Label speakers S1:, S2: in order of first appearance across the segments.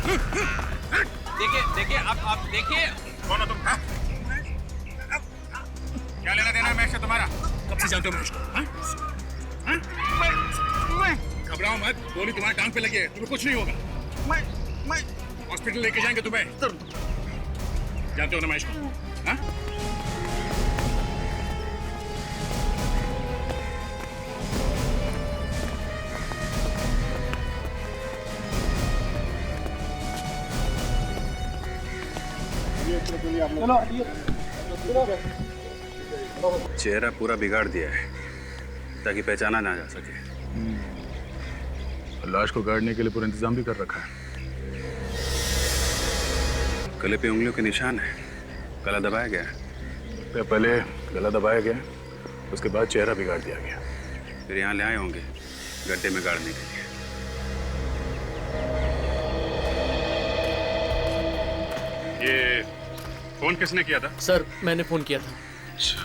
S1: देखिए देखिए, आप देखिए।
S2: कौन हो तुम? हाँ? क्या लेना देना है मैं से तुम्हारा? कब से जानते हो मुझको? हाँ? हाँ? घबराओ मत, गोली तुम्हारे टांग पे लगी है, तुम्हें कुछ नहीं होगा। मैं हॉस्पिटल लेके जाएंगे तुम्हें। जानते हो ना महेश को? हाँ?
S3: चेहरा पूरा बिगाड़ दिया है ताकि पहचाना ना जा सके।
S2: लाश को गाड़ने के लिए पूरा इंतजाम भी कर रखा है।
S3: गले पे उंगलियों के निशान है, गला दबाया गया है।
S2: पहले गला दबाया गया, उसके बाद चेहरा बिगाड़ दिया गया।
S3: फिर यहाँ ले आए होंगे गड्ढे में गाड़ने के लिए।
S2: ये फोन किसने किया था?
S4: सर मैंने फोन किया था।
S3: अच्छा,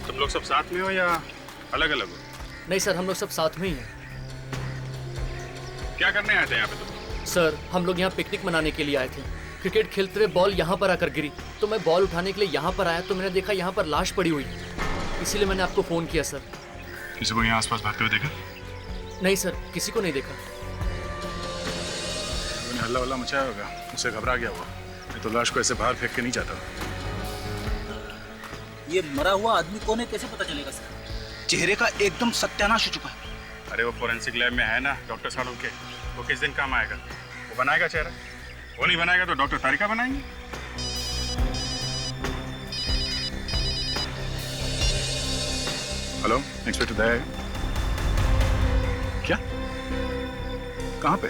S3: तुम लोग सब साथ में हो या अलग अलग हो?
S4: नहीं सर, हम लोग सब साथ में ही हैं।
S3: क्या करने आए थे यहाँ पे तुम?
S4: सर हम लोग यहाँ पिकनिक मनाने के लिए आए थे। क्रिकेट खेलते हुए बॉल यहाँ पर आकर गिरी, तो मैं बॉल उठाने के लिए यहाँ पर आया तो मैंने देखा यहाँ पर लाश पड़ी हुई, इसीलिए मैंने आपको फोन किया सर।
S2: किसी को यहाँ आसपास भागते हुए देखा?
S4: नहीं सर, किसी को नहीं देखा।
S2: उन्हें हल्ला वल्ला मचाया होगा, उससे घबरा गया हुआ। मैं तो लाश को ऐसे बाहर फेंक के नहीं जाता।
S5: ये मरा हुआ आदमी कौन है, कैसे पता चलेगा सर? चेहरे का एकदम सत्यानाश हो चुका है।
S3: अरे वो फोरेंसिक लैब में है ना डॉक्टर सालों के, वो किस दिन काम आएगा? वो बनाएगा चेहरा, वो नहीं बनाएगा तो डॉक्टर तारिका बनाएंगे।
S2: हेलो, इंस्पेक्टर दया है? क्या? कहाँ पे?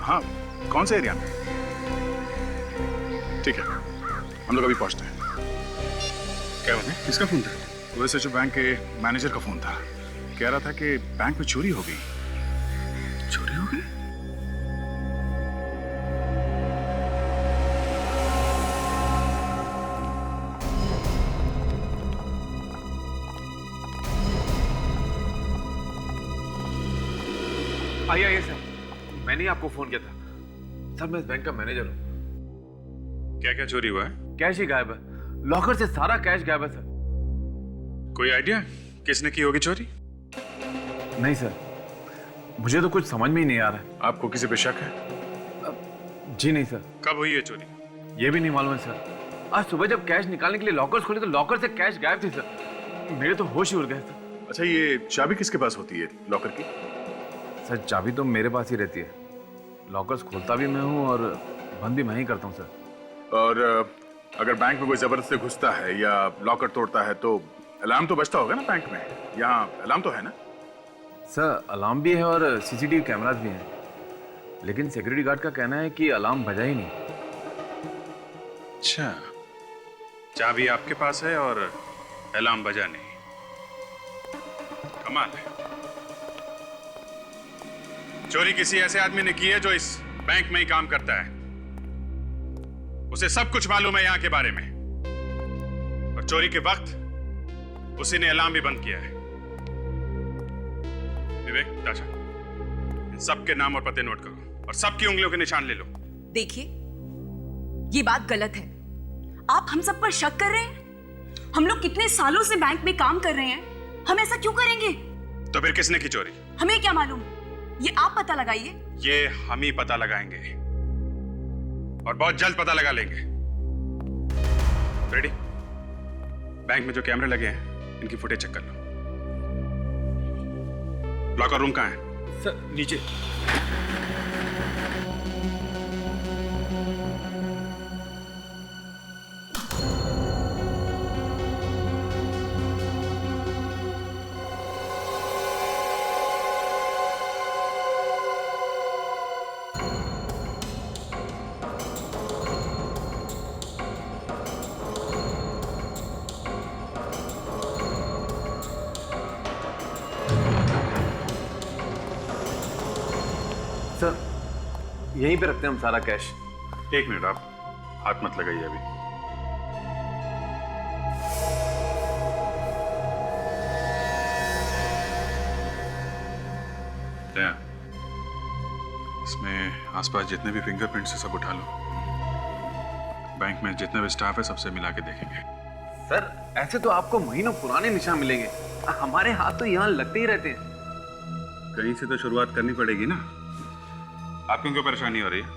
S2: हाँ, कौन से एरिया में? ठीक है, हम लोग अभी पहुंचते हैं।
S3: क्या बात है, किसका फोन था?
S2: वैसे जो बैंक के मैनेजर का फोन था, कह रहा था कि बैंक में चोरी हो गई।
S3: चोरी हो गई?
S1: आइए सर, मैंने ही आपको फोन किया था। सर मैं इस बैंक का मैनेजर हूँ।
S3: क्या क्या चोरी हुआ है?
S1: कैश ही गायब है, लॉकर से सारा कैश गायब है सर।
S3: कोई आइडिया किसने की होगी चोरी?
S1: नहीं सर, मुझे तो कुछ समझ में ही नहीं आ रहा है।
S2: आपको किसी पे शक है?
S1: जी नहीं सर,
S3: कब हुई है चोरी?
S1: ये भी नहीं मालूम है सर। आज सुबह जब कैश निकालने के लिए लॉकर्स खोले तो लॉकर से कैश गायब थी सर। मेरे तो होश ही उड़ गए सर।
S2: अच्छा, ये चाबी किसके पास होती है लॉकर की?
S1: सर चाबी तो मेरे पास ही रहती है, लॉकर्स खोलता भी मैं हूँ और बंद भी मैं ही करता हूँ सर।
S2: और अगर बैंक में कोई जबरदस्ती घुसता है या लॉकर तोड़ता है तो अलार्म तो बजता होगा ना बैंक में? यहाँ अलार्म तो है ना?
S1: सर अलार्म भी है और सीसीटीवी कैमरास भी हैं, लेकिन सिक्योरिटी गार्ड का कहना है कि अलार्म बजा ही नहीं।
S3: अच्छा, चाबी आपके पास है और अलार्म बजा नहीं। कमाल है। चोरी किसी ऐसे आदमी ने की है जो इस बैंक में ही काम करता है। उसे सब कुछ मालूम है यहाँ के बारे में, और चोरी के वक्त उसी ने अलार्म भी बंद किया है। विवेक, ताशा, इन सबके नाम और पते नोट करो और सबकी उंगलियों के निशान ले लो।
S6: देखिए, ये बात गलत है। आप हम सब पर शक कर रहे हैं। हम लोग कितने सालों से बैंक में काम कर रहे हैं, हम ऐसा क्यों करेंगे?
S3: तो फिर किसने की चोरी?
S6: हमें क्या मालूम, ये आप पता लगाइए।
S3: ये हम ही पता लगाएंगे और बहुत जल्द पता लगा लेंगे। रेडी? बैंक में जो कैमरे लगे हैं इनकी फुटेज चेक कर लो। लॉकर रूम कहाँ है?
S1: सर नीचे। सर यहीं पे रखते हैं हम सारा कैश।
S3: एक मिनट, आप हाथ मत लगाइए अभी। दया, इसमें आसपास जितने भी फिंगरप्रिंट्स हैं सब उठा लो। बैंक में जितने भी स्टाफ है सबसे मिला के देखेंगे।
S1: सर ऐसे तो आपको महीनों पुराने निशान मिलेंगे, हमारे हाथ तो यहाँ लगते ही रहते हैं।
S3: कहीं से तो शुरुआत करनी पड़ेगी ना। आपको क्यों परेशानी हो रही है?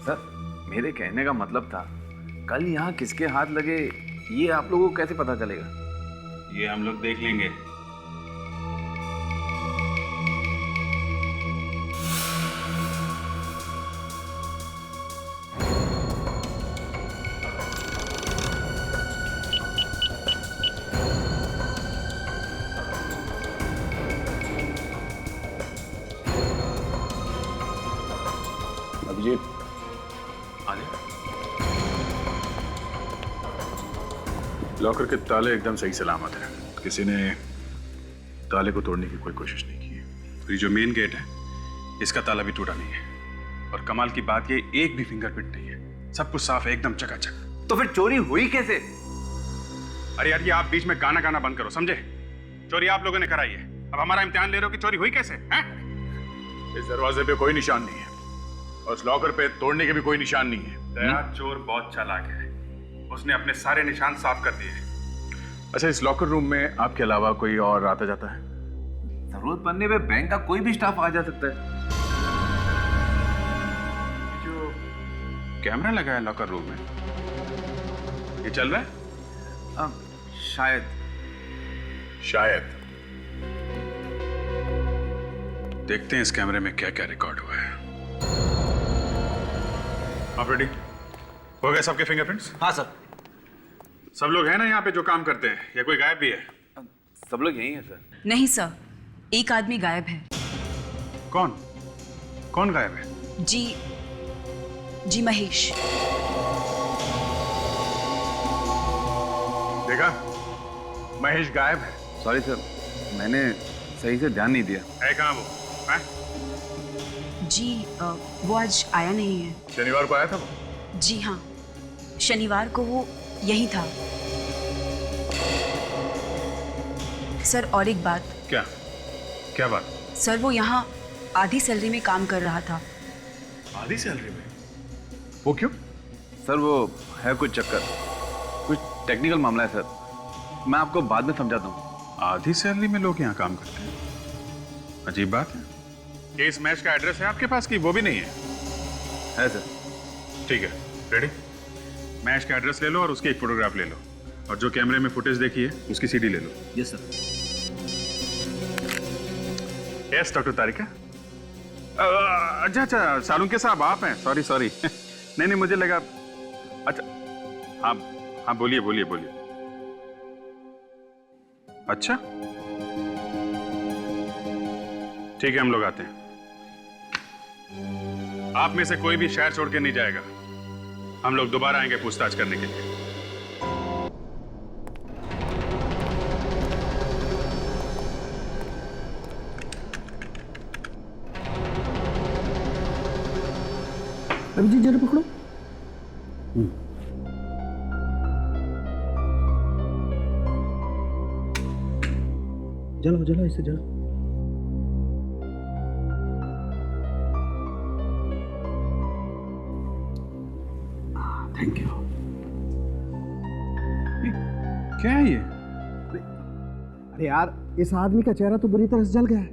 S1: सर मेरे कहने का मतलब था, कल यहाँ किसके हाथ लगे ये आप लोगों को कैसे पता चलेगा?
S3: ये हम लोग देख लेंगे।
S1: अभिजीत
S3: लॉकर के ताले एकदम सही सलामत है, किसी ने ताले को तोड़ने की कोई कोशिश नहीं की है। तो ये जो मेन गेट है इसका ताला भी टूटा नहीं है, और कमाल की बात ये एक भी फिंगरप्रिंट नहीं है, सब कुछ साफ है एकदम चकाचक।
S1: तो फिर चोरी हुई कैसे?
S3: अरे यार ये आप बीच में गाना गाना बंद करो, समझे? चोरी आप लोगों ने कराई है, अब हमारा इम्तिहान ले रहे हो कि चोरी हुई कैसे हैं? इस दरवाजे पे कोई निशान नहीं है और उस लॉकर पे तोड़ने के भी कोई निशान नहीं है। दया चोर बहुत चालाक है, उसने अपने सारे निशान साफ कर दिए। अच्छा, इस लॉकर रूम में आपके अलावा कोई और आता जाता है?
S1: जरूरत पड़ने पे बैंक का कोई भी स्टाफ आ जा सकता है।
S3: जो कैमरा लगा है लॉकर रूम में, ये चल रहा है?
S1: शायद
S3: शायद। देखते हैं इस कैमरे में क्या क्या रिकॉर्ड हुआ है। आप रेडी हो गए? सबके फिंगरप्रिंट्स?
S5: हाँ सर।
S3: सब लोग हैं ना यहाँ पे जो काम करते हैं, या कोई गायब भी है?
S1: सब लोग यही हैं सर।
S6: नहीं सर, एक आदमी गायब है।
S3: कौन कौन गायब है?
S6: जी महेश।
S3: देखा, महेश गायब है।
S1: सॉरी सर, मैंने सही से ध्यान नहीं दिया।
S3: है कहाँ वो? हैं?
S6: जी वो आज आया नहीं है।
S3: शनिवार को आया था वो?
S6: जी हाँ, शनिवार को वो यही था। सर और एक बात।
S3: क्या क्या बात?
S6: सर वो यहाँ आधी सैलरी में काम कर रहा था।
S3: आधी सैलरी में? वो क्यों?
S1: सर वो है कुछ चक्कर, कुछ टेक्निकल मामला है सर, मैं आपको बाद में समझाता हूँ।
S3: आधी सैलरी में लोग यहाँ काम करते हैं, अजीब बात है। ये इस मैच का एड्रेस है आपके पास कि वो भी नहीं है?
S1: है सर।
S3: ठीक है, रेडी? मैच का एड्रेस ले लो और उसकी एक फोटोग्राफ ले लो, और जो कैमरे में फुटेज देखी है उसकी सीडी ले लो।
S5: Yes sir.
S3: Yes doctor Tarika. अच्छा, सालुंके साहब आप हैं? सॉरी नहीं मुझे लगा। अच्छा हाँ बोलिए। अच्छा ठीक है, हम लोग आते हैं। आप में से कोई भी शहर छोड़ के नहीं जाएगा, हम लोग दोबारा आएंगे पूछताछ करने के लिए।
S7: अभिजीत जरा पकड़ो। जलाओ इसे जलाओ। Thank you.
S3: क्या है ये?
S7: अरे यार, इस आदमी का चेहरा तो बुरी तरह से जल गया है,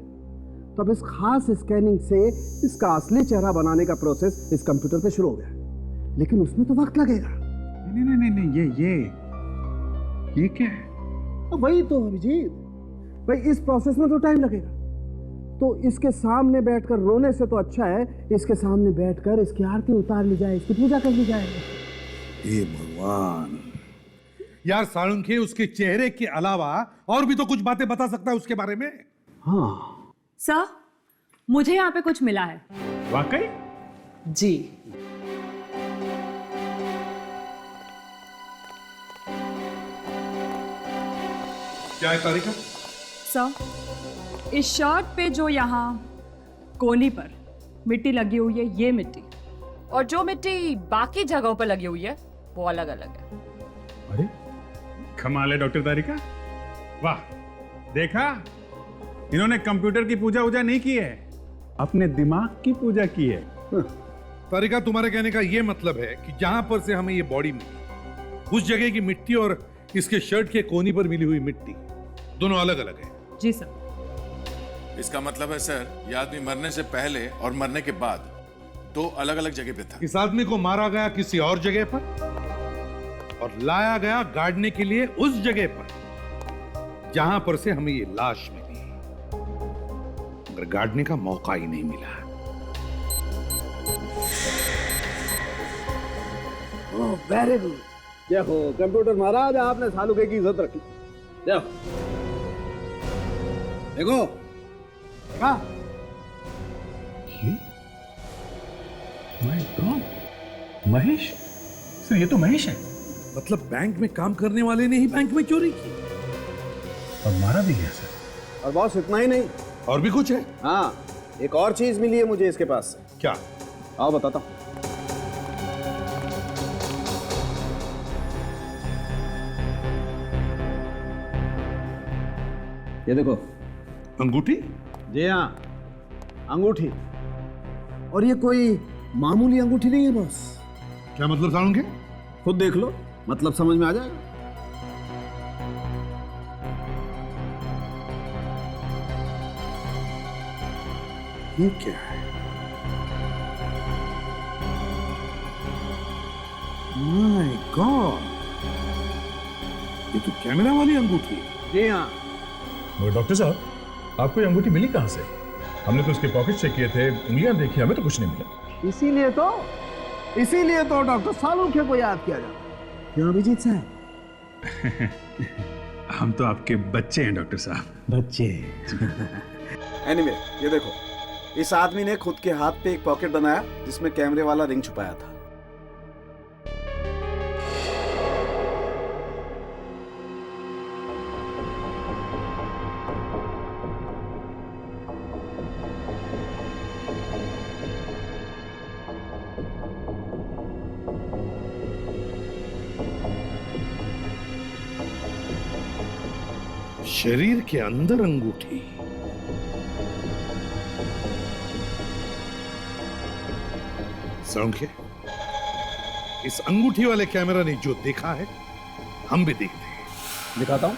S7: तो अब इस खास स्कैनिंग से इसका असली चेहरा बनाने का प्रोसेस इस कंप्यूटर पे शुरू हो गया, लेकिन उसमें तो वक्त लगेगा।
S3: नहीं, ये क्या है?
S7: वही तो अभिजीत भाई, इस प्रोसेस में तो टाइम लगेगा, तो इसके सामने बैठकर रोने से तो अच्छा है इसके सामने बैठकर इसकी आरती उतार ली जाए, इसकी पूजा कर ली जाए।
S8: हे भगवान
S2: यार साळुंखे उसके चेहरे के अलावा और भी तो कुछ बातें बता सकता है उसके बारे में।
S7: हाँ
S9: सर, मुझे यहाँ पे कुछ मिला है।
S2: वाकई?
S9: जी।
S2: क्या है तारिका?
S9: सर, इस शर्ट पे जो यहाँ कोनी पर मिट्टी लगी हुई है, ये मिट्टी, और जो मिट्टी बाकी जगहों पर लगी हुई है वो अलग अलग है।
S3: अरे कमाल है डॉक्टर तारिका, वाह! देखा, इन्होंने कंप्यूटर की पूजा नहीं की है, अपने दिमाग की पूजा की है।
S10: तारिका, तुम्हारे कहने का यह मतलब है कि जहां पर से हमें ये बॉडी मिली, उस जगह की मिट्टी और इसके शर्ट के कोनी पर मिली हुई मिट्टी दोनों अलग अलग है।
S9: जी सर।
S2: इसका मतलब है सर, ये आदमी मरने से पहले और मरने के बाद दो अलग अलग जगह पे था।
S10: इस आदमी को मारा गया किसी और जगह पर और लाया गया गाड़ने के लिए उस जगह पर जहां पर से हमें ये लाश मिली, मगर गाड़ने का मौका ही नहीं मिला।
S7: Very good. देखो कंप्यूटर महाराज, आपने सालुके की इज्जत रखी। देखो देखो देखा?
S2: महेश सर, ये तो महेश है।
S10: मतलब बैंक में काम करने वाले ने ही बैंक में चोरी की
S2: और मारा भी गया सर।
S7: और बॉस इतना ही नहीं,
S10: और भी कुछ है?
S7: हाँ, एक और चीज मिली है मुझे इसके पास से।
S10: क्या?
S7: आओ बताता हूं। ये देखो
S10: अंगूठी।
S7: जी हाँ, अंगूठी। और ये कोई मामूली अंगूठी नहीं है बॉस।
S10: क्या मतलब सालुके?
S7: खुद देख लो, मतलब समझ में आ जाएगा।
S10: ये क्या है? माय गॉड, ये तो कैमरा वाली अंगूठी है।
S7: जी हाँ।
S2: वो डॉक्टर साहब, आपको ये अंगूठी मिली कहां से? हमने तो उसके पॉकेट चेक किए थे, उंगलियां देखी, हमें तो कुछ नहीं मिला।
S7: इसीलिए तो डॉक्टर सालुके को याद किया जाता है। क्यों अभिजीत साहब?
S3: हम तो आपके बच्चे हैं डॉक्टर साहब।
S7: बच्चे। एनीवे, ये देखो, इस आदमी ने खुद के हाथ पे एक पॉकेट बनाया जिसमें कैमरे वाला रिंग छुपाया था।
S10: शरीर के अंदर अंगूठी। सालुके, इस अंगूठी वाले कैमरा ने जो देखा है हम भी देखते हैं।
S7: दिखाता हूं।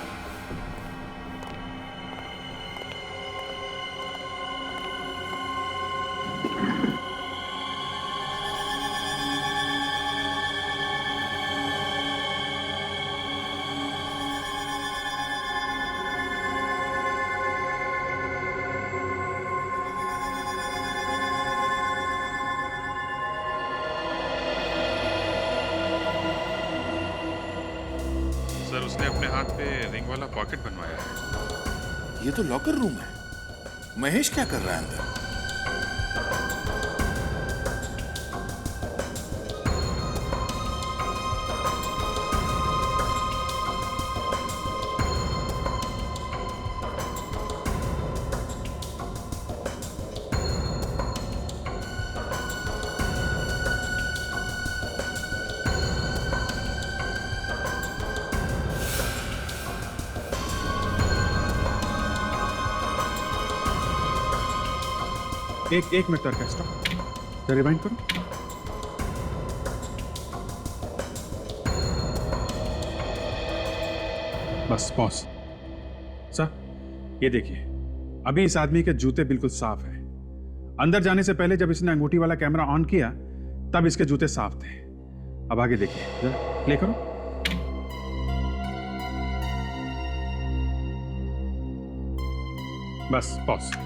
S3: सर, उसने अपने हाथ पे रिंग वाला पॉकेट बनवाया है।
S2: ये तो लॉकर रूम है। महेश क्या कर रहा है अंदर?
S3: एक मिनट तक स्टॉप, रिवाइंड करो। बस पॉज। सर, ये देखिए, अभी इस आदमी के जूते बिल्कुल साफ हैं। अंदर जाने से पहले जब इसने अंगूठी वाला कैमरा ऑन किया तब इसके जूते साफ थे। अब आगे देखिए, जरा प्ले करो। बस पॉज।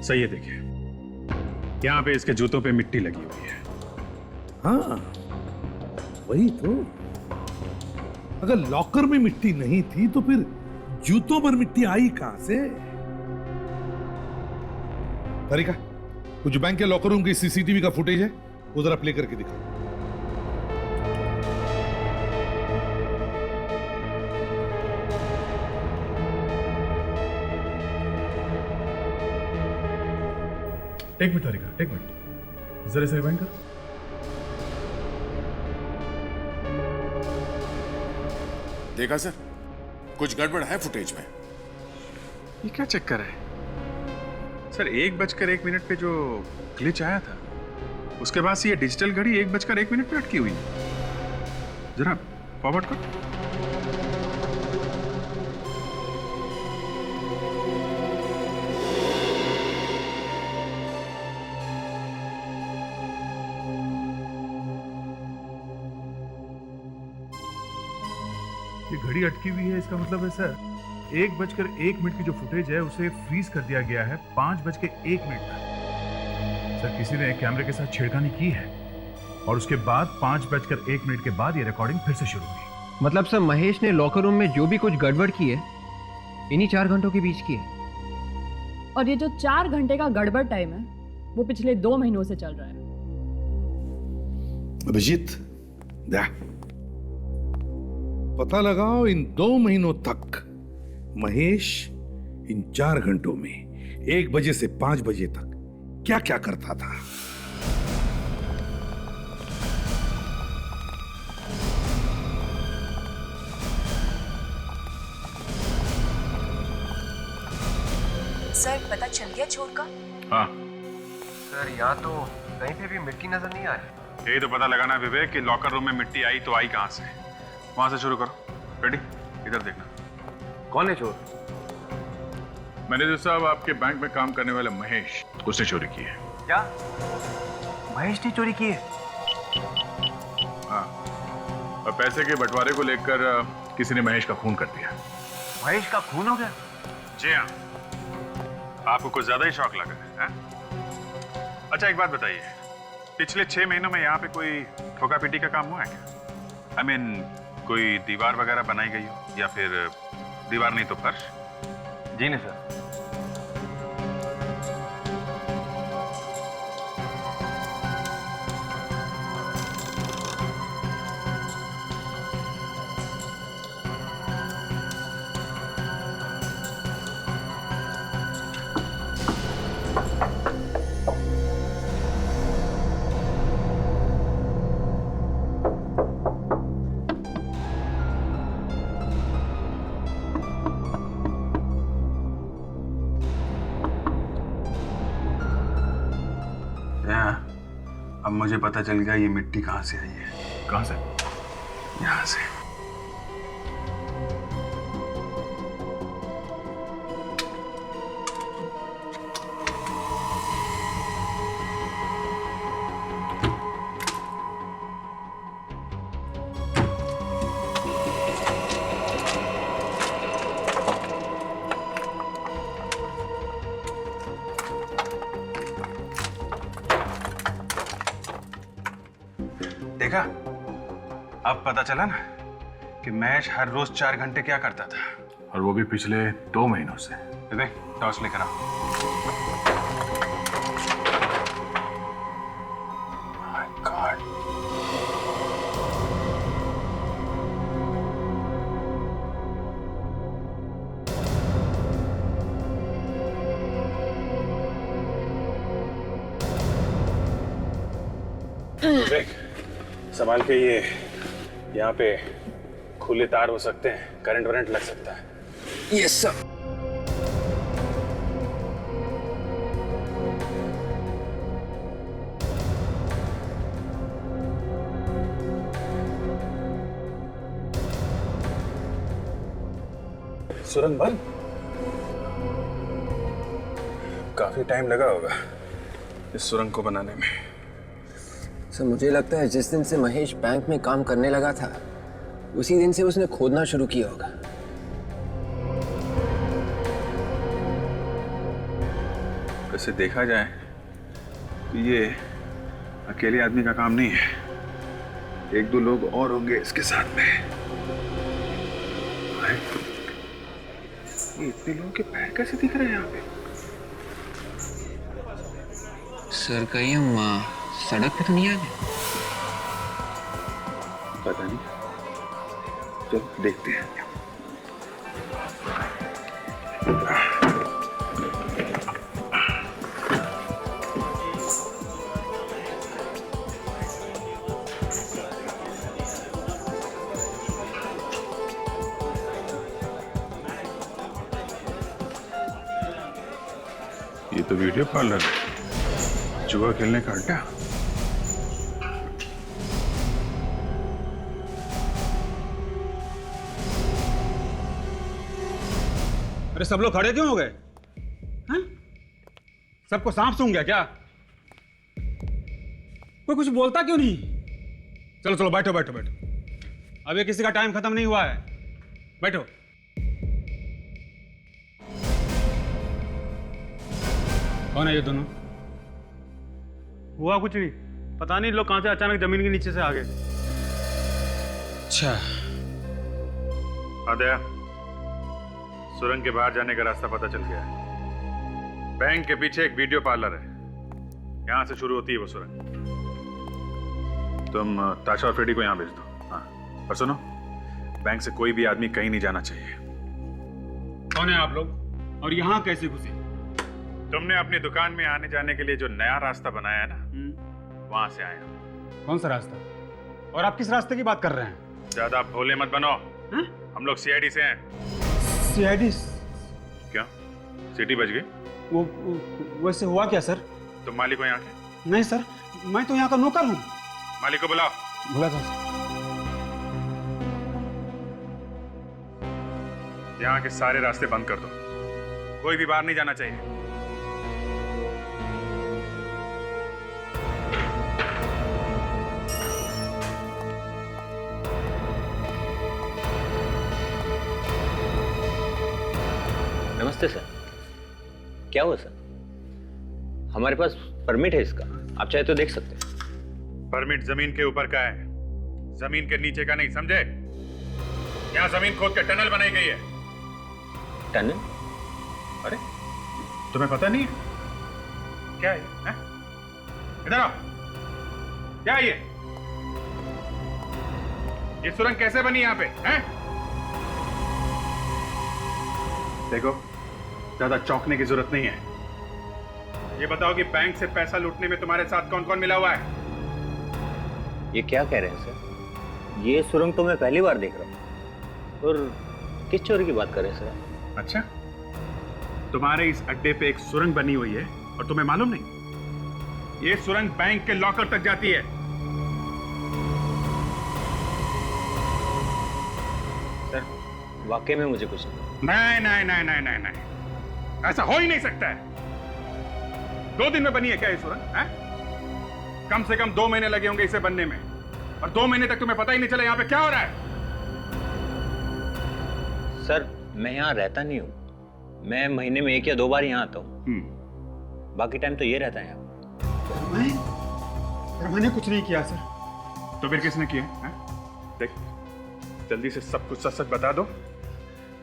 S3: सही है, देखिए यहां पे इसके जूतों पे मिट्टी लगी हुई है।
S10: हाँ, वही तो। अगर लॉकर में मिट्टी नहीं थी तो फिर जूतों पर मिट्टी आई कहां से? तारिका, कुछ बैंक के लॉकर रूम की सीसीटीवी का फुटेज है, वो जरा प्ले करके दिखा।
S2: एक मिनट तारिका, एक मिनट, जरा से रिवाइंड करो। देखा सर, कुछ गड़बड़ है फुटेज में।
S3: ये क्या चक्कर है? सर 1:01 पे जो ग्लिच आया था, उसके बाद से ये डिजिटल घड़ी 1:01 पे अटकी हुई है। जरा फॉरवर्ड कर।
S11: ये घड़ी अटकी हुई है, इसका मतलब है सर 1:01 की जो फुटेज है उसे फ्रीज कर दिया गया है 5:01 तक। सर किसी ने कैमरे के साथ छेड़खानी की है और उसके बाद 5:01 के बाद ये रिकॉर्डिंग फिर से शुरू हुई।
S12: मतलब सर महेश ने लॉकर रूम में जो भी कुछ गड़बड़ की है इन्हीं 4 घंटों के बीच की है।
S9: और ये जो 4 घंटे का गड़बड़ टाइम है वो पिछले 2 महीनों से चल रहा है।
S10: अभिजीत, पता लगाओ इन 2 महीनों तक महेश इन 4 घंटों में 1 बजे से 5 बजे तक क्या क्या करता था।
S6: सर पता चल गया चोर का?
S3: हाँ
S12: सर यहाँ तो कहीं पे भी मिट्टी नजर नहीं आ रही।
S3: यही तो पता लगाना है विवेक कि लॉकर रूम में मिट्टी आई तो आई कहां से। वहां से शुरू करो। रेडी? इधर देखना।
S1: कौन है चोर?
S3: मैनेजर साहब, आपके बैंक में काम करने वाले महेश, उसने चोरी की है।
S12: क्या महेश ने चोरी की है?
S3: हाँ, और पैसे के बंटवारे को लेकर किसी ने महेश का खून कर दिया।
S12: महेश का खून हो गया?
S3: जी हाँ। आपको कुछ ज्यादा ही शौक लगा है? अच्छा एक बात बताइए, पिछले 6 महीनों में यहाँ पे कोई ठोका पीटी का काम हुआ है क्या? I mean, कोई दीवार वगैरह बनाई गई हो या फिर दीवार नहीं तो फर्श?
S1: जी नहीं सर।
S3: अब मुझे पता चल गया ये मिट्टी कहां से आई है। कहां से? यहां से। देखा, अब पता चला ना कि महेश हर रोज 4 घंटे क्या करता था, और वो भी पिछले 2 महीनों से। विवेक, टॉर्च लेकर आओ। My God. विवेक, संभाल के, ये यहाँ पे खुले तार हो सकते हैं, करंट वरंट लग सकता है।
S12: Yes sir.
S3: सुरंग बंद? काफी टाइम लगा होगा इस सुरंग को बनाने में।
S12: सर मुझे लगता है जिस दिन से महेश बैंक में काम करने लगा था उसी दिन से उसने खोदना शुरू किया होगा।
S3: वैसे देखा जाए तो ये अकेले आदमी का काम नहीं है, 1-2 लोग और होंगे इसके साथ में। ये इतने लोगों के पैर कैसे दिख रहे हैं यहाँ पे?
S12: सर कहीं हम सड़क पे तो नहीं आ गए?
S3: पता नहीं, चलो देखते हैं। ये तो वीडियो पार्लर है, जुआ खेलने का अड्डा।
S5: अरे सब लोग खड़े क्यों हो गए? हैं? सबको सांप सूंघ गया क्या? कोई कुछ बोलता क्यों नहीं? चलो चलो बैठो बैठो बैठो, अभी किसी का टाइम खत्म नहीं हुआ है, बैठो। कौन है ये दोनों?
S13: हुआ कुछ नहीं, पता नहीं लोग कहां से अचानक जमीन के नीचे से आ गए।
S5: अच्छा,
S3: आदया, सुरंग के बाहर जाने का रास्ता पता चल गया है। बैंक के पीछे एक वीडियो पार्लर है, यहां से शुरू होती है वो सुरंग। तुम ताशा और फ्रेडी को यहां भेज दो। हाँ, पर सुनो, बैंक से कोई भी आदमी कहीं नहीं जाना चाहिए।
S5: कौन है आप लोग और यहाँ कैसे घुसे?
S3: तुमने अपनी दुकान में आने जाने के लिए जो नया रास्ता बनाया है ना, वहां से आए हम।
S5: कौन सा रास्ता? और आप किस रास्ते की बात कर रहे हैं?
S3: ज्यादा भोले मत बनो। हम लोग सीआईडी से हैं।
S5: सीआईडी?
S3: क्या सिटी बच गई?
S5: वो वैसे हुआ क्या सर?
S3: तुम मालिक हो यहाँ के?
S5: नहीं सर, मैं तो यहाँ का नौकर हूँ।
S3: मालिक को बुलाओ।
S5: बुला था।
S3: यहाँ के सारे रास्ते बंद कर दो, कोई भी बाहर नहीं जाना चाहिए।
S14: नमस्ते सर, क्या हुआ सर? हमारे पास परमिट है इसका, आप चाहे तो देख सकते हैं।
S3: परमिट जमीन के ऊपर का है, जमीन के नीचे का नहीं, समझे? यहाँ जमीन खोद के टनल बनाई गई है।
S14: टनल?
S3: अरे तुम्हें पता नहीं है? क्या है ये? इधर आओ, क्या है ये? ये सुरंग कैसे बनी यहाँ पे? हैं? देखो, ज्यादा चौंकने की जरूरत नहीं है। ये बताओ कि बैंक से पैसा लूटने में तुम्हारे साथ कौन कौन मिला हुआ है?
S14: ये क्या कह रहे हैं सर? ये सुरंग तो मैं पहली बार देख रहा हूँ। और किस चोरी की बात कर रहे हैं सर?
S3: अच्छा, तुम्हारे इस अड्डे पे एक सुरंग बनी हुई है और तुम्हें मालूम नहीं? ये सुरंग बैंक के लॉकर तक जाती है।
S14: सर, वाकई में मुझे कुछ
S3: नहीं नहीं नहीं नहीं नहीं नहीं, ऐसा हो ही नहीं सकता है। 2 दिन में बनी है क्या ये सुरंग? कम से कम 2 महीने लगे होंगे इसे बनने में, और 2 महीने तक तुम्हें पता ही नहीं चला यहाँ पे क्या हो रहा है।
S14: सर, मैं यहाँ रहता नहीं हूँ, मैं महीने में 1 या 2 बार यहाँ आता हूँ। बाकी टाइम तो ये रहता है यहाँ।
S5: मैंने कुछ नहीं किया सर।
S3: तो फिर किसने किया है? देख, जल्दी से सब कुछ सच सच बता दो,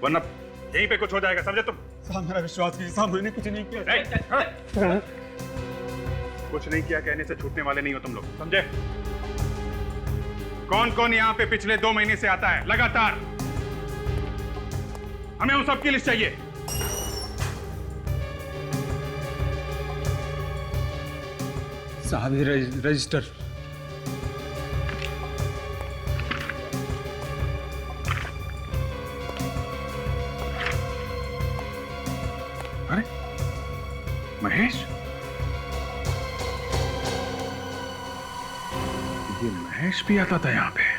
S3: वरना यहीं पे कुछ हो जाएगा, समझे तुम?
S5: साहब मेरा विश्वास कीजिए साहब, मैंने कुछ नहीं किया।
S3: कुछ नहीं किया कहने से छूटने वाले नहीं हो तुम लोग, समझे? कौन कौन यहाँ पे पिछले 2 महीने से आता है लगातार? हमें उन सब की लिस्ट चाहिए।
S5: साहब ये रजिस्टर।
S3: अरे महेश, ये महेश भी आता था यहाँ पे।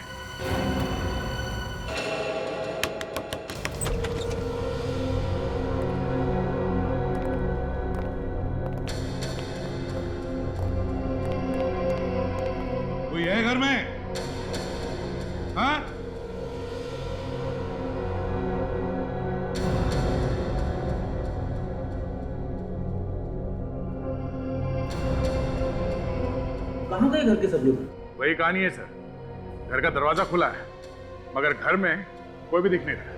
S10: कोई है घर में? हाँ?
S5: कहाँ गए घर के सब लोग?
S3: वही कहानी है सर, घर का दरवाजा खुला है मगर घर में कोई भी दिख नहीं रहा।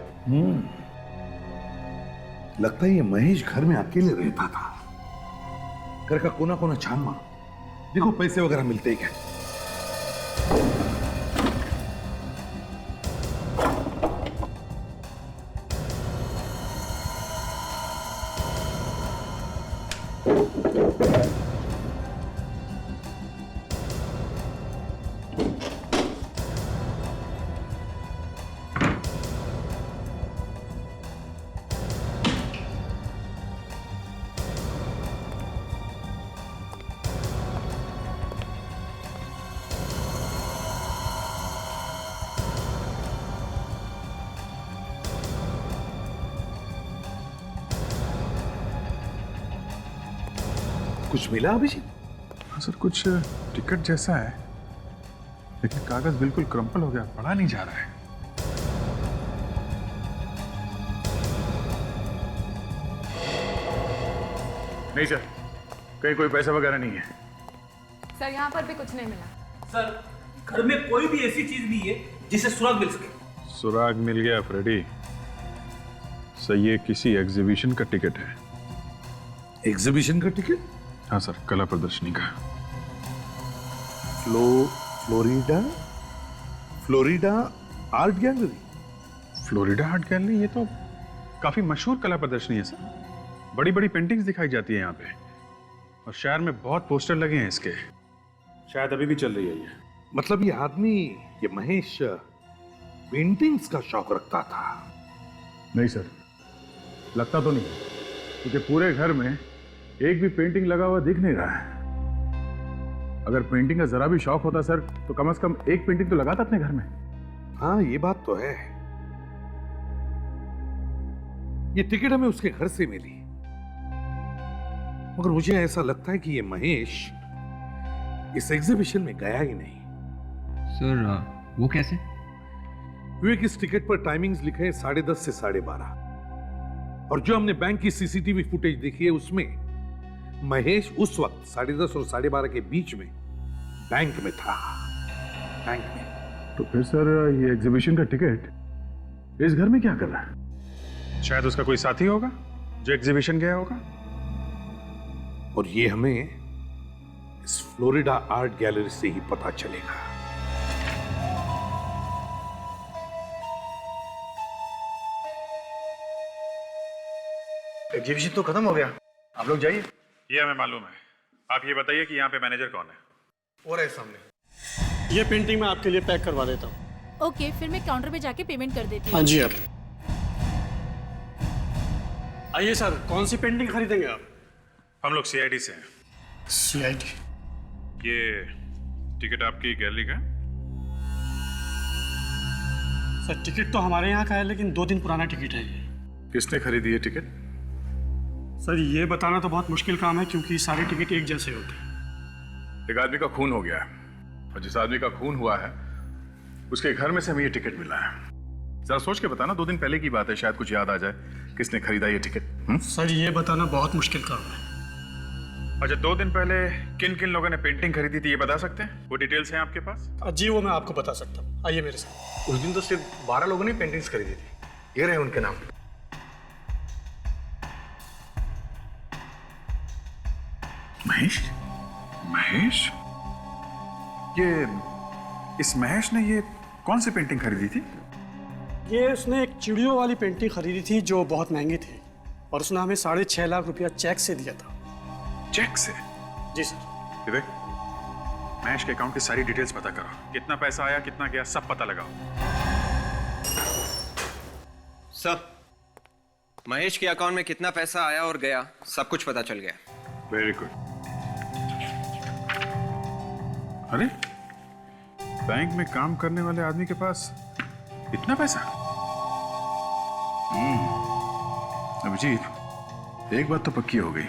S8: लगता है ये महेश घर में अकेले रहता था। घर का कोना कोना छान मारो, देखो पैसे वगैरह मिलते ही क्या।
S10: कुछ मिला अभिजीत?
S11: हाँ सर, कुछ टिकट जैसा है, लेकिन कागज बिल्कुल क्रम्पल हो गया, पढ़ा नहीं जा रहा है। नहीं सर, कहीं कोई पैसा वगैरह नहीं है।
S15: सर यहाँ पर भी कुछ नहीं मिला।
S16: सर, घर में कोई भी ऐसी चीज नहीं है जिसे सुराग मिल सके।
S11: सुराग मिल गया फ्रेडी। सर, ये किसी एग्जीबिशन का टिकट है।
S10: एग्जीबिशन का टिकट?
S11: हाँ सर, कला प्रदर्शनी का।
S10: Florida art gallery.
S11: Florida art gallery, ये तो काफी मशहूर कला प्रदर्शनी है सर। बड़ी बड़ी पेंटिंग्स दिखाई जाती है यहाँ पे, और शहर में बहुत पोस्टर लगे हैं इसके। शायद अभी भी चल रही है ये।
S10: मतलब ये आदमी, ये महेश, पेंटिंग्स का शौक रखता था?
S11: नहीं सर, लगता तो नहीं, क्योंकि पूरे घर में एक भी पेंटिंग लगा हुआ दिख नहीं रहा है। अगर पेंटिंग का जरा भी शौक होता सर, तो कम से कम एक पेंटिंग तो लगाता अपने घर में।
S10: हाँ, ये बात तो है। ये टिकट हमें उसके घर से मिली, मगर मुझे ऐसा लगता है कि ये महेश इस एग्जीबिशन में गया ही नहीं।
S12: सर, वो कैसे?
S10: विवेक, इस टिकट पर टाइमिंग्स लिखे हैं 10:30 से 12:30, और जो हमने बैंक की सीसीटीवी फुटेज देखी है उसमें महेश उस वक्त 10:30 और 12:30 के बीच में बैंक में था। बैंक में।
S11: तो फिर सर, ये एग्जीबिशन का टिकट इस घर में क्या कर रहा है? शायद उसका कोई साथी होगा जो एग्जीबिशन गया होगा।
S10: और ये हमें इस फ्लोरिडा आर्ट गैलरी से ही पता चलेगा।
S11: एग्जीबिशन तो खत्म हो गया, आप लोग जाइए। ये हमें मालूम है। आप ये बताइए कि यहाँ पे मैनेजर कौन है?
S16: और है सामने। ये पेंटिंग मैं आपके लिए पैक करवा देता हूँ।
S17: ओके, फिर मैं काउंटर पे जाके पेमेंट कर देती हूँ।
S16: हाँ जी, आप आइए सर, कौन सी पेंटिंग खरीदेंगे आप?
S11: हम लोग सीआईडी से हैं।
S16: सीआईडी?
S11: ये टिकट आपकी गैलरी का है?
S16: सर, टिकट तो हमारे यहाँ का है, लेकिन 2 दिन पुराना टिकट है ये।
S11: किसने खरीदी ये टिकट?
S16: सर, ये बताना तो बहुत मुश्किल काम है, क्योंकि सारे टिकट एक जैसे होते हैं।
S11: एक आदमी का खून हो गया है, और जिस आदमी का खून हुआ है उसके घर में से हमें ये टिकट मिला है। जरा सोच के बताना, 2 दिन पहले की बात है, शायद कुछ याद आ जाए किसने खरीदा ये टिकट।
S16: सर, ये बताना बहुत मुश्किल काम है।
S11: अच्छा, 2 दिन पहले किन किन लोगों ने पेंटिंग खरीदी थी ये बता सकते हैं? वो डिटेल्स हैं आपके पास?
S16: जी, वो मैं आपको बता सकता हूँ, आइए मेरे साथ।
S2: उस दिन तो सिर्फ 12 लोगों ने पेंटिंग्स खरीदी थी। ये रहे उनके नाम।
S11: महेश? महेश? ये इस महेश ने ये कौन सी पेंटिंग खरीदी थी?
S16: ये उसने एक चिड़ियों वाली पेंटिंग खरीदी थी जो बहुत महंगी थी, और उसने हमें 6.5 लाख रुपया चेक से दिया था।
S11: चेक से?
S16: जी सर।
S11: विवेक, महेश के अकाउंट की सारी डिटेल्स पता करो। कितना पैसा आया, कितना गया, सब पता लगाओ।
S12: सर, महेश के अकाउंट में कितना पैसा आया और गया, सब कुछ पता चल गया।
S11: Very good. अरे, बैंक में काम करने वाले आदमी के पास इतना पैसा? अभिजीत, एक बात तो पक्की हो गई,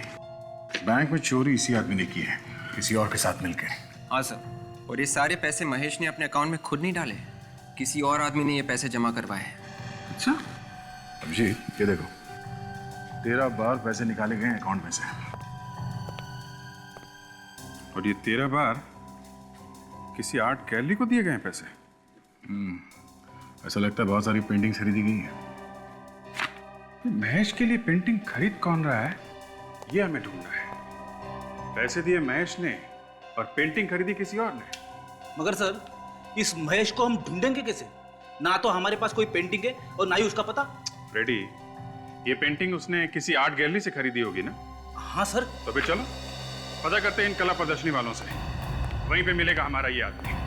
S11: बैंक में चोरी इसी आदमी ने की है, किसी और के साथ मिलकर।
S12: हाँ सर, और ये सारे पैसे महेश ने अपने अकाउंट में खुद नहीं डाले, किसी और आदमी ने ये पैसे जमा करवाए हैं।
S11: अच्छा अभिजीत, ये देखो, 13 बार पैसे निकाले गए अकाउंट में से, और ये 13 बार किसी आर्ट गैलरी को दिए गए हैं पैसे। ऐसा लगता है बहुत सारी पेंटिंग खरीदी गई है। महेश के लिए पेंटिंग खरीद कौन रहा है, ये हमें ढूंढना है। पैसे दिए महेश ने और पेंटिंग खरीदी किसी और ने।
S16: मगर सर, इस महेश को हम ढूंढेंगे कैसे? ना तो हमारे पास कोई पेंटिंग है और ना ही उसका पता।
S11: रेडी, ये पेंटिंग उसने किसी आर्ट गैलरी से खरीदी होगी ना?
S16: हाँ सर।
S11: तो फिर चलो पता करते हैं इन कला प्रदर्शनी वालों से, वहीं पे मिलेगा हमारा ये आदमी।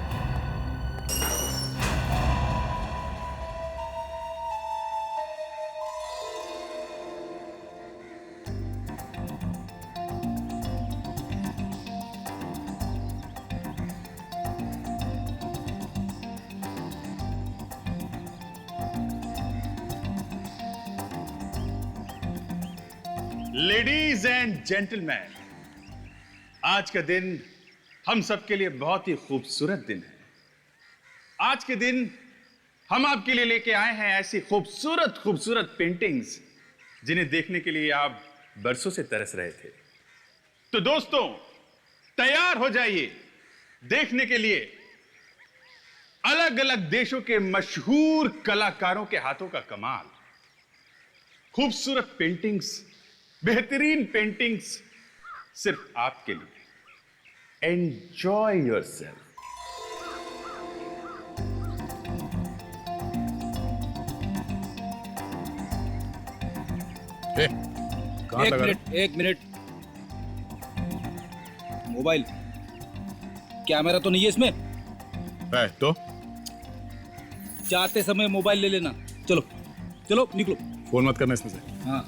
S2: लेडीज एंड जेंटलमैन,
S3: आज का दिन हम सबके लिए बहुत ही खूबसूरत दिन है। आज के दिन हम आपके लिए लेके आए हैं ऐसी खूबसूरत खूबसूरत पेंटिंग्स जिन्हें देखने के लिए आप बरसों से तरस रहे थे। तो दोस्तों, तैयार हो जाइए देखने के लिए अलग अलग देशों के मशहूर कलाकारों के हाथों का कमाल। खूबसूरत पेंटिंग्स, बेहतरीन पेंटिंग्स सिर्फ आपके लिए। Enjoy yourself.
S18: एक मिनट मोबाइल कैमरा तो नहीं है इसमें?
S3: है तो
S18: जाते समय मोबाइल ले लेना। चलो चलो निकलो।
S3: फोन मत करना इसमें से।
S18: हाँ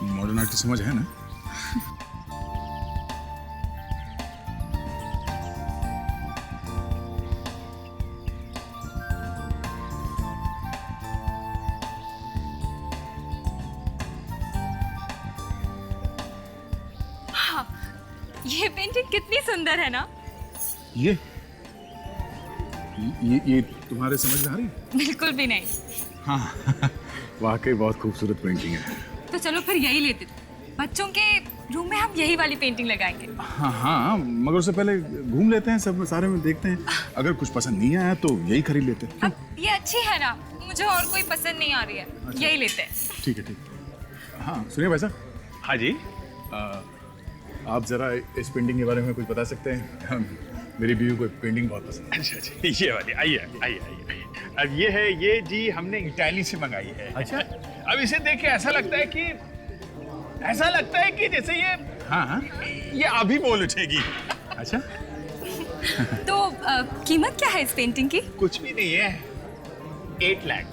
S3: मॉडर्न आर्ट की समझ है ना?
S6: ये पेंटिंग कितनी सुंदर है ना?
S3: ये तुम्हारे समझ में आ रही है?
S6: बिल्कुल भी नहीं।
S3: हाँ वाकई बहुत खूबसूरत पेंटिंग है।
S6: तो चलो फिर यही लेते। बच्चों के रूम में हम यही वाली पेंटिंग लगाएंगे।
S3: हाँ हाँ, मगर उससे पहले घूम लेते हैं, सब सारे में देखते हैं। अगर कुछ पसंद नहीं आया तो यही खरीद लेते हैं।
S6: अब ये अच्छी है ना, मुझे और कोई पसंद नहीं आ रही है।
S3: अच्छा।
S6: यही लेते हैं।
S3: ठीक है ठीक है। हाँ सुनिए भाई साहब। हाँ जी। आप जरा इस पेंटिंग के बारे में कुछ बता सकते हैं? मेरी बीवी को पेंटिंग बहुत पसंद है। अच्छा अच्छा, ये वाली। आइए आइए आइए। अब ये है, ये जी हमने इटाली से मंगाई है। अच्छा। अब इसे देख के ऐसा लगता है कि जैसे ये, हाँ ये अभी बोल उठेगी। अच्छा।
S6: तो कीमत क्या है इस पेंटिंग की?
S3: कुछ भी नहीं है, 8 लाख।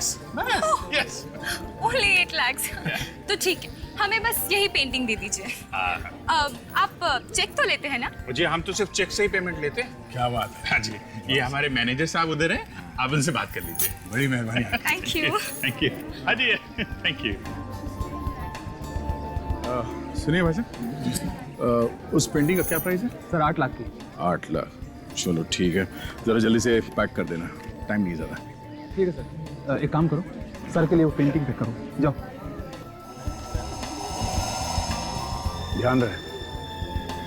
S3: यस।
S6: ओनली 8 लाख। तो ठीक है, हमें बस यही पेंटिंग दे दीजिए। आप चेक तो लेते हैं ना?
S3: जी हम तो सिर्फ चेक से ही पेमेंट लेते हैं। क्या बात है। हाँ जी, ये हमारे मैनेजर साहब उधर हैं, आप उनसे बात कर लीजिए। बड़ी मेहरबानी।
S6: Thank you.
S3: Thank you. हाँ जी थैंक यू। सुनिए भाई साहब, उस पेंटिंग का क्या प्राइस है?
S18: सर 8 लाख की।
S3: 8 लाख। चलो ठीक है, जरा जल्दी से पैक कर देना, टाइम नहीं ज़्यादा।
S18: ठीक है सर। एक काम करो, सर के लिए वो पेंटिंग पैक करो, जाओ।
S3: ध्यान रहे,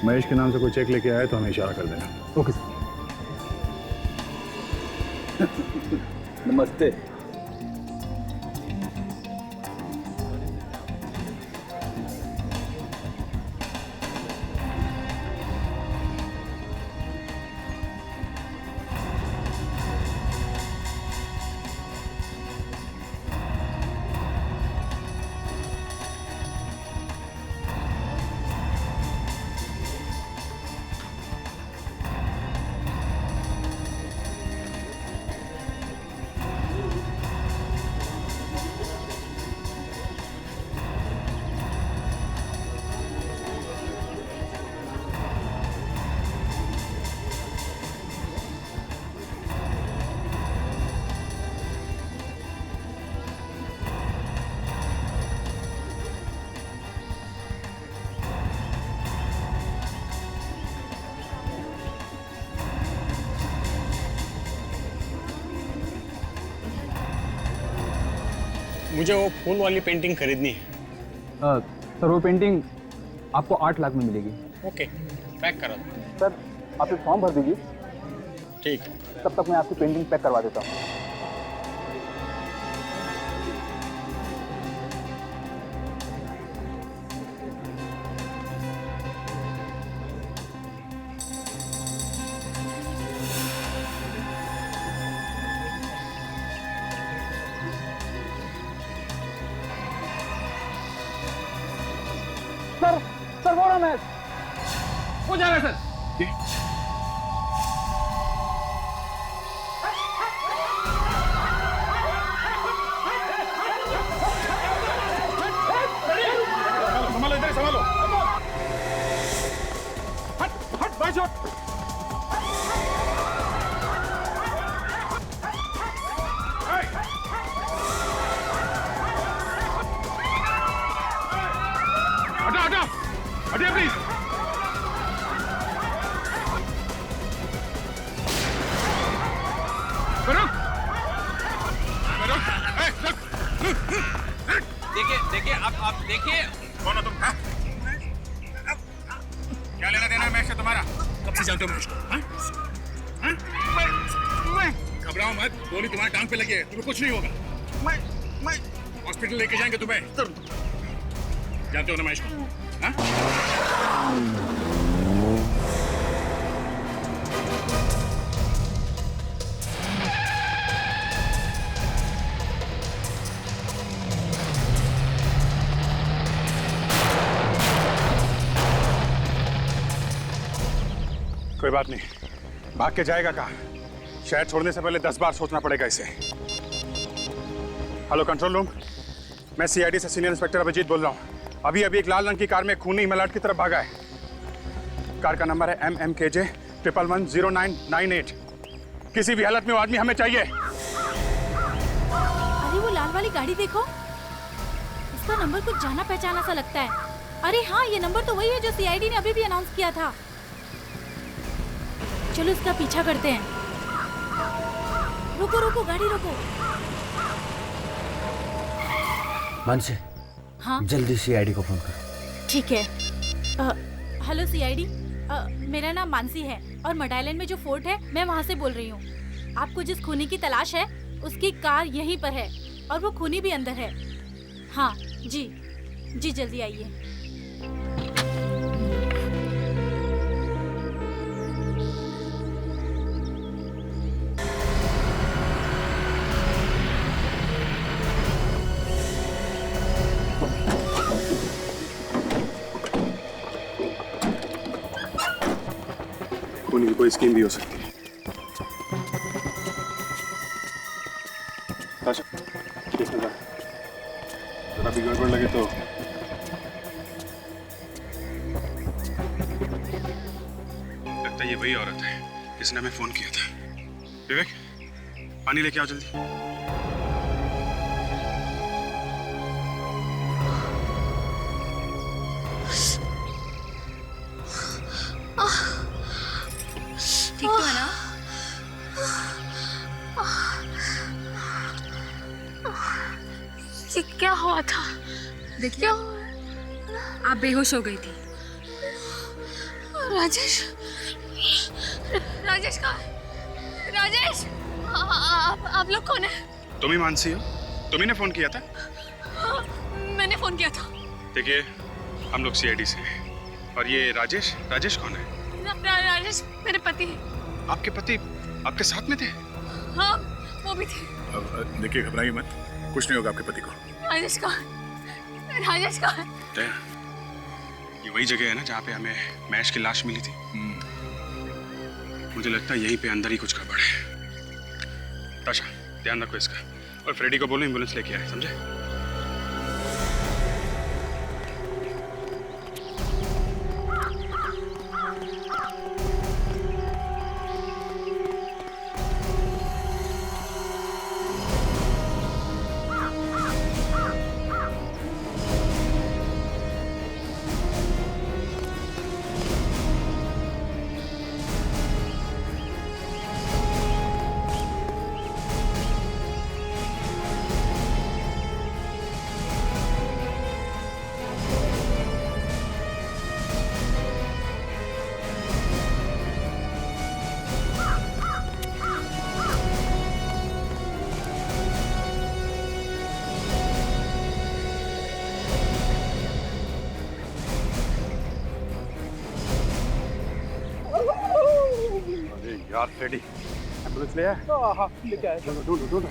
S3: महेश के नाम से कोई चेक लेके आए तो हमें इशारा कर देना।
S18: Okay sir. नमस्ते।
S13: मुझे वो फूल वाली पेंटिंग खरीदनी है।
S18: सर वो पेंटिंग आपको 8 लाख में मिलेगी।
S13: ओके, पैक करा दो।
S18: सर आप एक फॉर्म भर दीजिए।
S13: ठीक है।
S18: तब तक मैं आपकी पेंटिंग पैक करवा देता हूँ। सर वो रहा मैच, वो जा रहा है सर।
S3: संभालो, इधर संभालो। हट हट, बाई शॉट।
S2: हटिए प्लीज।
S13: देखिए आप देखिए।
S2: कौन हो तुम? हाँ? क्या लेना देना है मैं से तुम्हारा? कब से जानते हो मुझको? हाँ? हाँ? घबराओ मत, गोली तुम्हारी टांग पे लगी है, तुम्हें कुछ नहीं होगा। मैं हॉस्पिटल लेके जाएंगे तुम्हें। जानते हो ना महेश को? हाँ?
S3: कोई बात नहीं, भाग के जाएगा कहाँ? शहर छोड़ने से पहले 10 बार सोचना पड़ेगा इसे। हेलो कंट्रोल रूम, मैं सीआईडी से सीनियर इंस्पेक्टर अभिजीत बोल रहा हूँ। अभी एक लाल रंग की कार में खूनी मलाट की तरफ भागा है। कार का नंबर है MMKJ 110998। किसी भी हालत में वो आदमी हमें चाहिए।
S17: अरे वो लाल वाली गाड़ी देखो, इसका नंबर कुछ जाना पहचाना सा लगता है। अरे हाँ, ये नंबर तो वही है जो सीआईडी ने अभी भी अनाउंस किया था। चलो इसका पीछा करते हैं। रुको रुको, गाड़ी रुको।
S19: मानसी,
S17: हाँ
S19: जल्दी सीआईडी को फोन कर।
S17: ठीक है। हेलो सीआईडी, मेरा नाम मानसी है और मड आइलैंड में जो फोर्ट है मैं वहाँ से बोल रही हूँ। आपको जिस खूनी की तलाश है उसकी कार यहीं पर है और वो खूनी भी अंदर है। हाँ जी जी, जल्दी आइए।
S3: खूनी की कोई स्कीम भी हो सकती है। ताशा, इसमें जा। जरा भी गड़बड़ लगे तो लगता है ये वही औरत है जिसने हमें फोन किया था। विवेक, पानी लेके आओ जल्दी।
S6: ठीक तो है ना?
S15: ये क्या हुआ था?
S6: देखिए, आप बेहोश हो गई थी।
S15: राजेश, राजेश कहाँ है? राजेश, आप लोग कौन है?
S3: तुम ही मानसी हो? तुम्ही ने फोन किया था?
S15: हाँ, मैंने फोन किया था।
S3: देखिए, हम लोग सीआईडी से हैं। और ये राजेश कौन है?
S15: राजेश मेरे पति हैं।
S3: आपके पति आपके साथ में थे?
S15: हाँ, वो भी थे।
S2: देखिए, घबराइए मत, कुछ नहीं होगा आपके पति को।
S15: राजेश कहाँ है? राजेश कहाँ है?
S3: ये वही जगह है ना जहाँ पे हमें महेश की लाश मिली थी। मुझे लगता है यहीं पे अंदर ही कुछ गड़बड़ है। ताशा, ध्यान रखो इसका, और फ्रेडी को बोलो एम्बुलेंस लेके आए, समझे? यार फ्रेडी, एम्बुलेंस ले आए?
S16: हाँ, लेके आए।
S3: ढूंढो।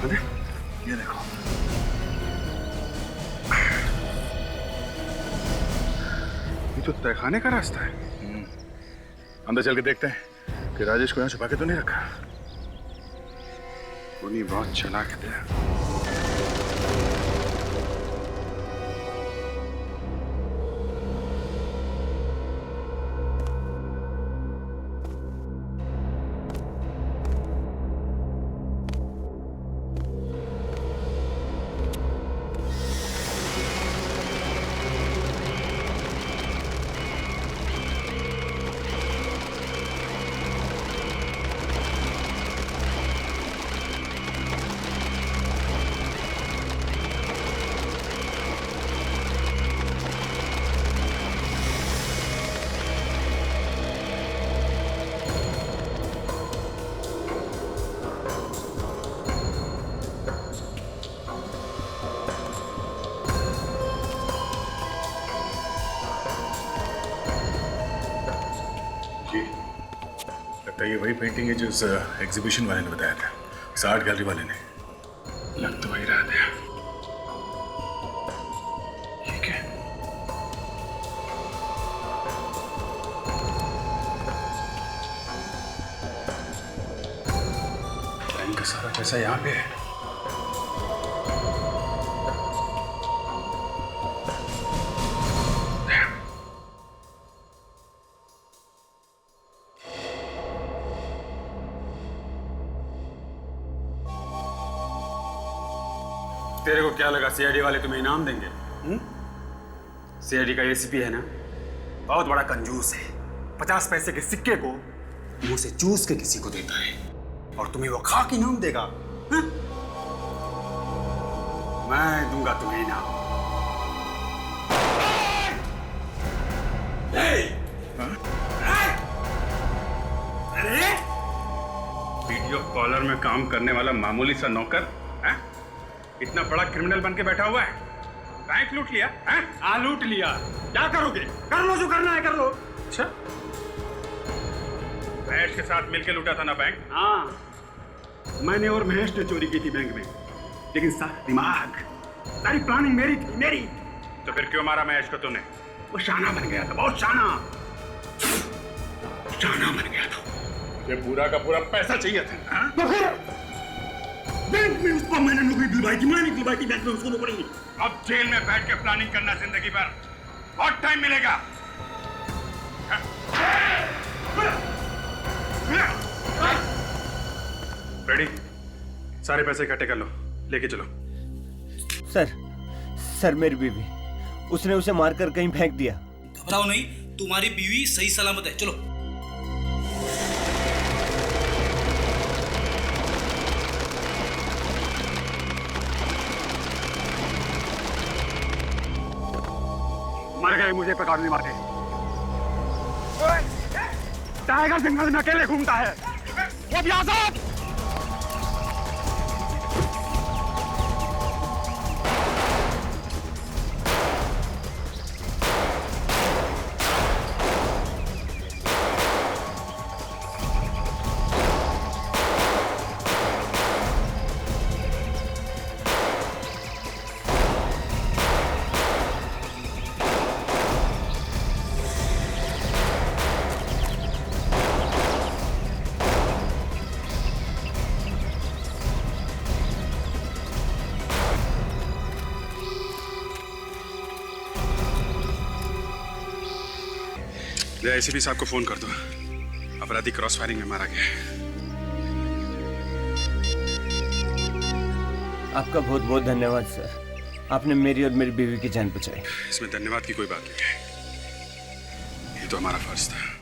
S8: अरे ये देखो,
S2: ये तो तहखाने का रास्ता है। अंदर चल के देखते हैं कि राजेश को यहाँ छुपा के तो नहीं रखा। उन्हीं बहुत चालाक थे। ये वही पेंटिंग है जो उस एग्जीबिशन वाले ने बताया था, उस आर्ट गैलरी वाले ने। लग तो वही रहा था। ये क्या? बैंक का सारा पैसा यहाँ पे है।
S5: तेरे को क्या लगा सीआईडी वाले तुम्हें इनाम देंगे? सीआईडी का एसीपी है ना, बहुत बड़ा कंजूस है। 50 पैसे के सिक्के को मुंह से चूस के किसी को देता है और तुम्हें वो खाक इनाम देगा। हा? मैं दूंगा तुम्हें इनाम।
S3: अरे वीडियो कॉलर में काम करने वाला मामूली सा नौकर इतना बड़ा क्रिमिनल बन के बैठा हुआ है। बैंक लूट लिया?
S5: हाँ लूट लिया। क्या करोगे? कर लो जो करना है कर लो।
S3: अच्छा, महेश के साथ मिलके लूटा था ना बैंक?
S5: हाँ, मैंने और महेश ने चोरी की थी बैंक में, लेकिन सारा दिमाग, सारी प्लानिंग मेरी थी, मेरी।
S3: तो फिर क्यों मारा महेश को तूने?
S5: वो शाना बन गया था, बहुत शाना बन गया था।
S3: ये पूरा का पूरा पैसा चाहिए था।
S5: तो फिर बैंक में उसको मैंने नौकरी दिलवाई थी, मैंने दिलवाई थी बैंक में उसको नौकरी।
S3: अब जेल में बैठ के प्लानिंग करना जिंदगी भर, बहुत टाइम मिलेगा। रेडी? सारे पैसे इकट्ठे कर लो, लेके चलो।
S19: सर मेरी बीवी, उसने उसे मारकर कहीं फेंक दिया।
S20: घबराओ नहीं, तुम्हारी बीवी सही सलामत है। चलो।
S5: मर गए, मुझे पकड़ नहीं मारे। टाइगर जंगल में अकेले घूमता है, वो भी आजाद।
S3: एसीपी साहब को फोन कर दो, अपराधी क्रॉस फायरिंग में मारा गया है।
S19: आपका बहुत बहुत धन्यवाद सर, आपने मेरी और मेरी बीवी की जान बचाई।
S3: इसमें धन्यवाद की कोई बात नहीं है, ये तो हमारा फर्ज था।